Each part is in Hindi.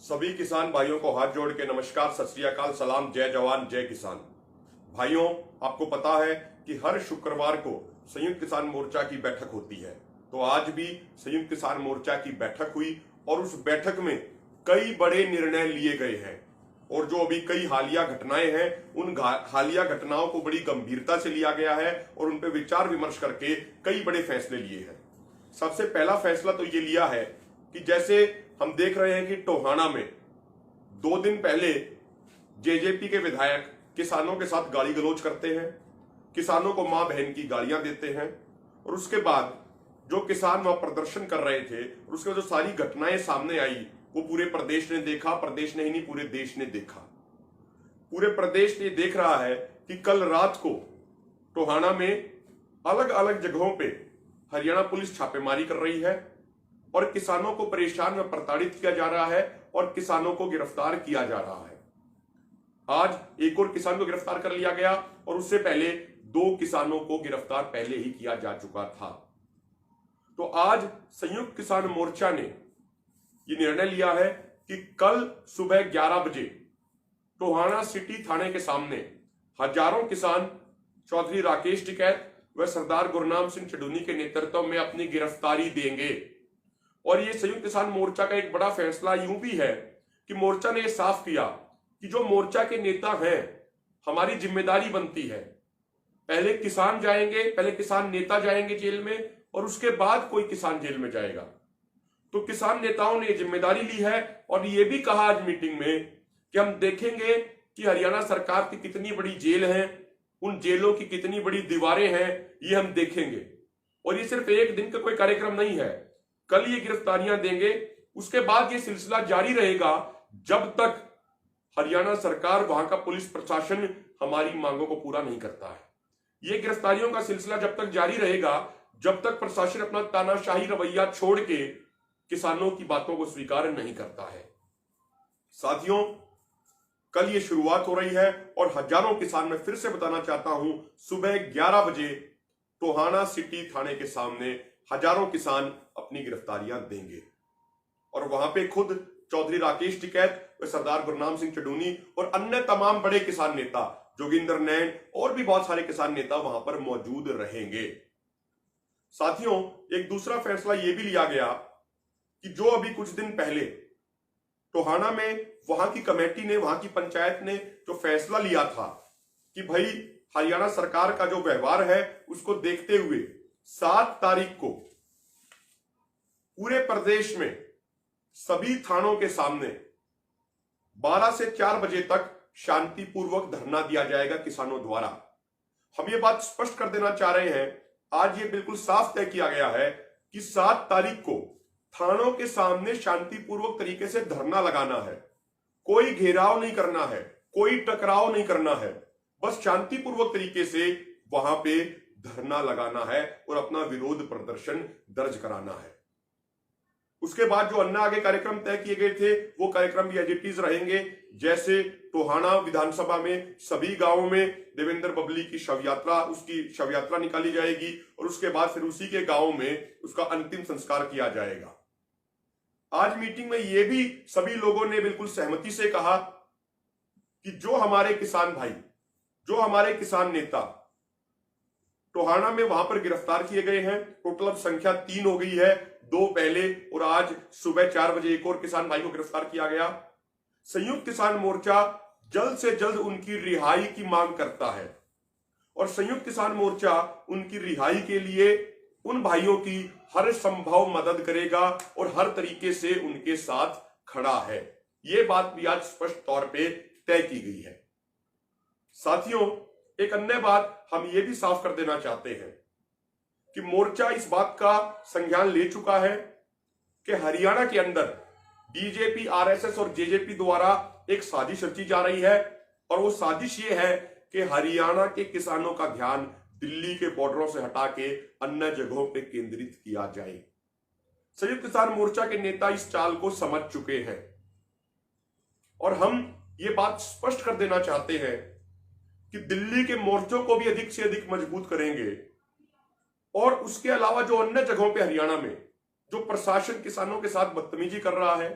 सभी किसान भाइयों को हाथ जोड़ के नमस्कार, सत श्री अकाल, सलाम, जय जवान जय किसान। भाइयों, आपको पता है कि हर शुक्रवार को संयुक्त किसान मोर्चा की बैठक होती है। तो आज भी संयुक्त किसान मोर्चा की बैठक हुई और उस बैठक में कई बड़े निर्णय लिए गए हैं। और जो अभी कई हालिया घटनाएं हैं, उन हालिया घटनाओं को बड़ी गंभीरता से लिया गया है और उन पर विचार विमर्श करके कई बड़े फैसले लिए हैं। सबसे पहला फैसला तो ये लिया है कि जैसे हम देख रहे हैं कि टोहाना में 2 दिन पहले जेजेपी के विधायक किसानों के साथ गाली गलौज करते हैं, किसानों को मां बहन की गालियां देते हैं, और उसके बाद जो किसान वहां प्रदर्शन कर रहे थे और उसके बाद जो सारी घटनाएं सामने आई वो पूरे प्रदेश ने देखा। प्रदेश ने ही नहीं, पूरे देश ने देखा। पूरे प्रदेश ने देख रहा है कि कल रात को टोहाना में अलग अलग जगहों पे हरियाणा पुलिस छापेमारी कर रही है और किसानों को परेशान व प्रताड़ित किया जा रहा है और किसानों को गिरफ्तार किया जा रहा है। आज एक और किसान को गिरफ्तार कर लिया गया और उससे पहले 2 किसानों को गिरफ्तार पहले ही किया जा चुका था। तो आज संयुक्त किसान मोर्चा ने यह निर्णय लिया है कि कल सुबह 11 बजे टोहाना सिटी थाने के सामने हजारों किसान चौधरी राकेश टिकैत व सरदार गुरनाम सिंह चडूनी के नेतृत्व में अपनी गिरफ्तारी देंगे। और ये संयुक्त किसान मोर्चा का एक बड़ा फैसला यूं भी है कि मोर्चा ने यह साफ किया कि जो मोर्चा के नेता हैं, हमारी जिम्मेदारी बनती है, पहले किसान जाएंगे, पहले किसान नेता जाएंगे जेल में और उसके बाद कोई किसान जेल में जाएगा। तो किसान नेताओं ने जिम्मेदारी ली है और ये भी कहा आज मीटिंग में कि हम देखेंगे कि हरियाणा सरकार की कितनी बड़ी जेल है, उन जेलों की कितनी बड़ी दीवारें हैं, ये हम देखेंगे। और ये सिर्फ एक दिन का कोई कार्यक्रम नहीं है, कल ये गिरफ्तारियां देंगे, उसके बाद ये सिलसिला जारी रहेगा जब तक हरियाणा सरकार, वहां का पुलिस प्रशासन हमारी मांगों को पूरा नहीं करता है। ये गिरफ्तारियों का सिलसिला जब तक जारी रहेगा जब तक प्रशासन अपना तानाशाही रवैया छोड़ के किसानों की बातों को स्वीकार नहीं करता है। साथियों, कल ये शुरुआत हो रही है और हजारों किसान, मैं फिर से बताना चाहता हूं, सुबह 11 बजे टोहाना सिटी थाने के सामने हजारों किसान अपनी गिरफ्तारियां देंगे और वहां पे खुद चौधरी राकेश टिकैत व सरदार गुरनाम सिंह चडूनी और अन्य तमाम बड़े किसान नेता, जोगिंदर नैन और भी बहुत सारे किसान नेता वहां पर मौजूद रहेंगे। साथियों, एक दूसरा फैसला यह भी लिया गया कि जो अभी कुछ दिन पहले टोहाना में वहां की कमेटी ने, वहां की पंचायत ने जो फैसला लिया था कि भाई हरियाणा सरकार का जो व्यवहार है उसको देखते हुए 7 तारीख को पूरे प्रदेश में सभी थानों के सामने 12 से 4 बजे तक शांतिपूर्वक धरना दिया जाएगा किसानों द्वारा। हम ये बात स्पष्ट कर देना चाह रहे हैं, आज ये बिल्कुल साफ तय किया गया है कि 7 तारीख को थानों के सामने शांतिपूर्वक तरीके से धरना लगाना है। कोई घेराव नहीं करना है, कोई टकराव नहीं करना है, बस शांतिपूर्वक तरीके से वहां पे धरना लगाना है और अपना विरोध प्रदर्शन दर्ज कराना है। उसके बाद जो अन्य आगे कार्यक्रम तय किए गए थे वो कार्यक्रम भी एज इट इज रहेंगे। जैसे टोहाना विधानसभा में सभी गांवों में देवेंद्र बबली की शव यात्रा, उसकी शव यात्रा निकाली जाएगी और उसके बाद फिर उसी के गांव में उसका अंतिम संस्कार किया जाएगा। आज मीटिंग में ये भी सभी लोगों ने बिल्कुल सहमति से कहा कि जो हमारे किसान भाई, जो हमारे किसान नेता टोहाना में वहां पर गिरफ्तार किए गए हैं, टोटल अब संख्या 3 हो गई है, 2 पहले और आज सुबह 4 बजे एक और किसान भाई को गिरफ्तार किया गया। संयुक्त किसान मोर्चा जल्द से जल्द उनकी रिहाई की मांग करता है और संयुक्त किसान मोर्चा उनकी रिहाई के लिए उन भाइयों की हर संभव मदद करेगा और हर तरीके से उनके साथ खड़ा है। यह बात भी आज स्पष्ट तौर पे तय की गई है। साथियों, एक अन्य बात हम ये भी साफ कर देना चाहते हैं कि मोर्चा इस बात का संज्ञान ले चुका है कि हरियाणा के अंदर बीजेपी, आरएसएस और जेजेपी द्वारा एक साजिश रची जा रही है और वो साजिश ये है कि हरियाणा के किसानों का ध्यान दिल्ली के बॉर्डरों से हटा के अन्य जगहों पे केंद्रित किया जाए। संयुक्त किसान मोर्चा के नेता इस चाल को समझ चुके हैं और हम ये बात स्पष्ट कर देना चाहते हैं कि दिल्ली के मोर्चों को भी अधिक से अधिक मजबूत करेंगे और उसके अलावा जो अन्य जगहों पे हरियाणा में जो प्रशासन किसानों के साथ बदतमीजी कर रहा है,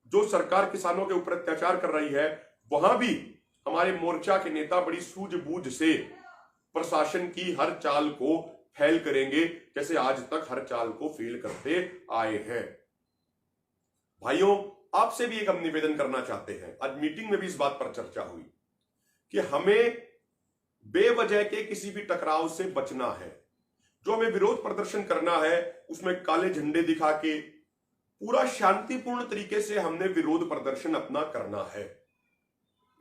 जो सरकार किसानों के ऊपर अत्याचार कर रही है, वहां भी हमारे मोर्चा के नेता बड़ी सूझबूझ से प्रशासन की हर चाल को फेल करेंगे, जैसे आज तक हर चाल को फेल करते आए हैं। भाइयों, आपसे भी एक हम निवेदन करना चाहते हैं। आज मीटिंग में भी इस बात पर चर्चा हुई कि हमें बेवजह के किसी भी टकराव से बचना है। जो हमें विरोध प्रदर्शन करना है, उसमें काले झंडे दिखा के पूरा शांतिपूर्ण तरीके से हमने विरोध प्रदर्शन अपना करना है।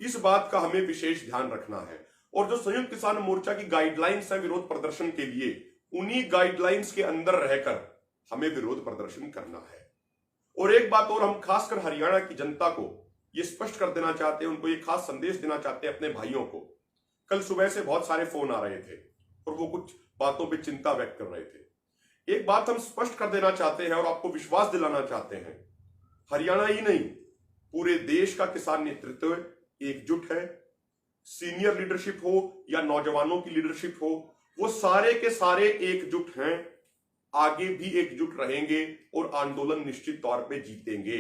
इस बात का हमें विशेष ध्यान रखना है। और जो संयुक्त किसान मोर्चा की गाइडलाइंस है विरोध प्रदर्शन के लिए, उन्हीं गाइडलाइंस के अंदर रहकर हमें विरोध प्रदर्शन करना है। और एक बात और हम खासकर हरियाणा की जनता को ये स्पष्ट कर देना चाहते हैं, उनको ये खास संदेश देना चाहते हैं अपने भाइयों को। कल सुबह से बहुत सारे फोन आ रहे थे और वो कुछ बातों पे चिंता व्यक्त कर रहे थे। एक बात हम स्पष्ट कर देना चाहते हैं और आपको विश्वास दिलाना चाहते हैं, हरियाणा ही नहीं पूरे देश का किसान नेतृत्व एकजुट है। सीनियर लीडरशिप हो या नौजवानों की लीडरशिप हो, वो सारे के सारे एकजुट हैं, आगे भी एकजुट रहेंगे और आंदोलन निश्चित तौर पे जीतेंगे।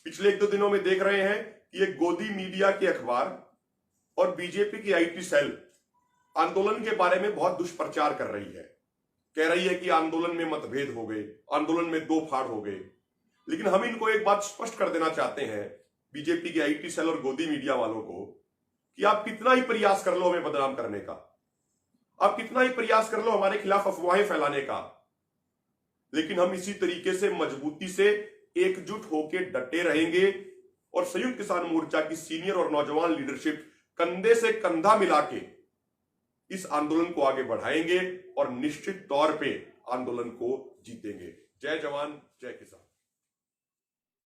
पिछले 1-2 दिनों में देख रहे हैं कि एक गोदी मीडिया के अखबार और बीजेपी की आईटी सेल आंदोलन के बारे में बहुत दुष्प्रचार कर रही है। कह रही है कि आंदोलन में मतभेद हो गए, आंदोलन में 2 फाड़ हो गए। लेकिन हम इनको एक बात स्पष्ट कर देना चाहते हैं, बीजेपी की आईटी सेल और गोदी मीडिया वालों को, कि आप कितना ही प्रयास कर लो हमें बदनाम करने का, आप कितना ही प्रयास कर लो हमारे खिलाफ अफवाहें फैलाने का, लेकिन हम इसी तरीके से मजबूती से एकजुट होकर डटे रहेंगे और संयुक्त किसान मोर्चा की सीनियर और नौजवान लीडरशिप कंधे से कंधा मिला के इस आंदोलन को आगे बढ़ाएंगे और निश्चित तौर पे आंदोलन को जीतेंगे। जय जवान, जय किसान।